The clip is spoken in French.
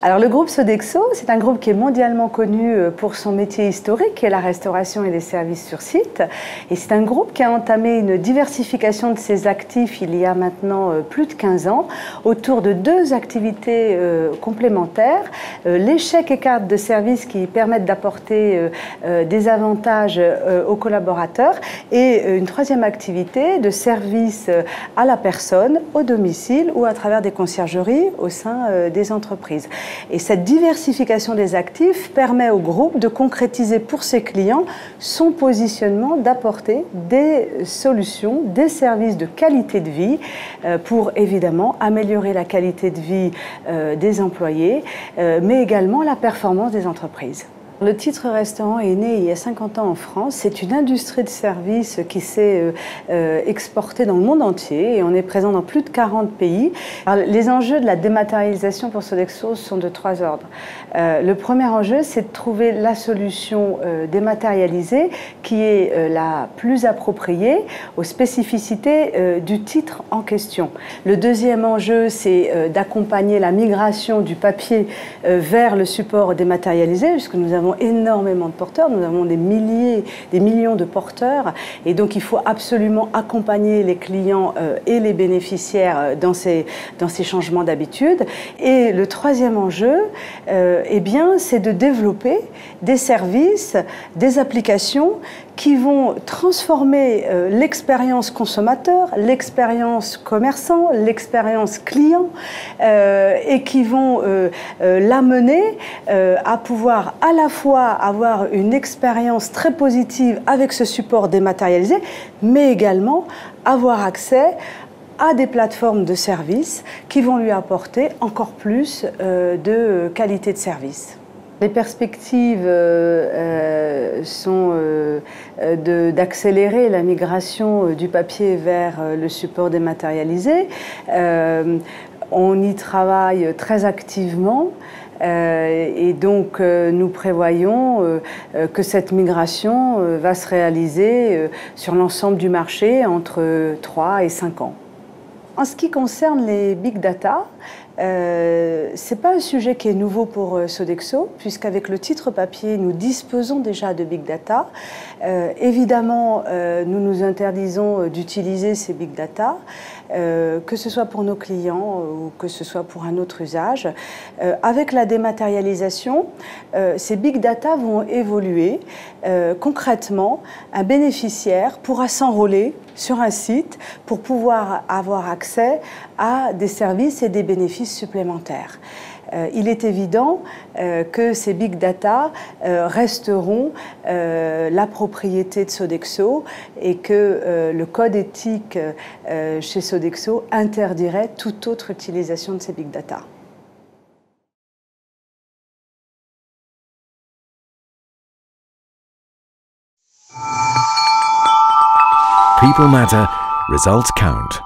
Alors le groupe Sodexo, c'est un groupe qui est mondialement connu pour son métier historique, qui est la restauration et les services sur site. Et c'est un groupe qui a entamé une diversification de ses actifs il y a maintenant plus de 15 ans, autour de deux activités complémentaires. Les chèques et cartes de services qui permettent d'apporter des avantages aux collaborateurs et une troisième activité de service à la personne, au domicile ou à travers des conciergeries au sein des entreprises. Et cette diversification des actifs permet au groupe de concrétiser pour ses clients son positionnement d'apporter des solutions, des services de qualité de vie pour évidemment améliorer la qualité de vie des employés, mais également la performance des entreprises. Le titre restaurant est né il y a 50 ans en France. C'est une industrie de services qui s'est exportée dans le monde entier et on est présent dans plus de 40 pays. Alors, les enjeux de la dématérialisation pour Sodexo sont de trois ordres. Le premier enjeu, c'est de trouver la solution dématérialisée qui est la plus appropriée aux spécificités du titre en question. Le deuxième enjeu, c'est d'accompagner la migration du papier vers le support dématérialisé, puisque nous avons énormément de porteurs, nous avons des millions de porteurs et donc il faut absolument accompagner les clients et les bénéficiaires dans ces changements d'habitude. Et le troisième enjeu, eh bien, c'est de développer des services, des applications qui vont transformer l'expérience consommateur, l'expérience commerçant, l'expérience client et qui vont l'amener à pouvoir à la fois avoir une expérience très positive avec ce support dématérialisé, mais également avoir accès à des plateformes de services qui vont lui apporter encore plus de qualité de service. Les perspectives sont d'accélérer la migration du papier vers le support dématérialisé. On y travaille très activement. Et donc nous prévoyons que cette migration va se réaliser sur l'ensemble du marché entre 3 et 5 ans. En ce qui concerne les big data, ce n'est pas un sujet qui est nouveau pour Sodexo, puisqu'avec le titre papier, nous disposons déjà de big data. Évidemment, nous nous interdisons d'utiliser ces big data, que ce soit pour nos clients ou que ce soit pour un autre usage. Avec la dématérialisation, ces big data vont évoluer. Concrètement, un bénéficiaire pourra s'enrôler sur un site pour pouvoir avoir accès à des services et des bénéfices supplémentaires. Il est évident que ces big data resteront la propriété de Sodexo et que le code éthique chez Sodexo interdirait toute autre utilisation de ces big data. People matter, results count.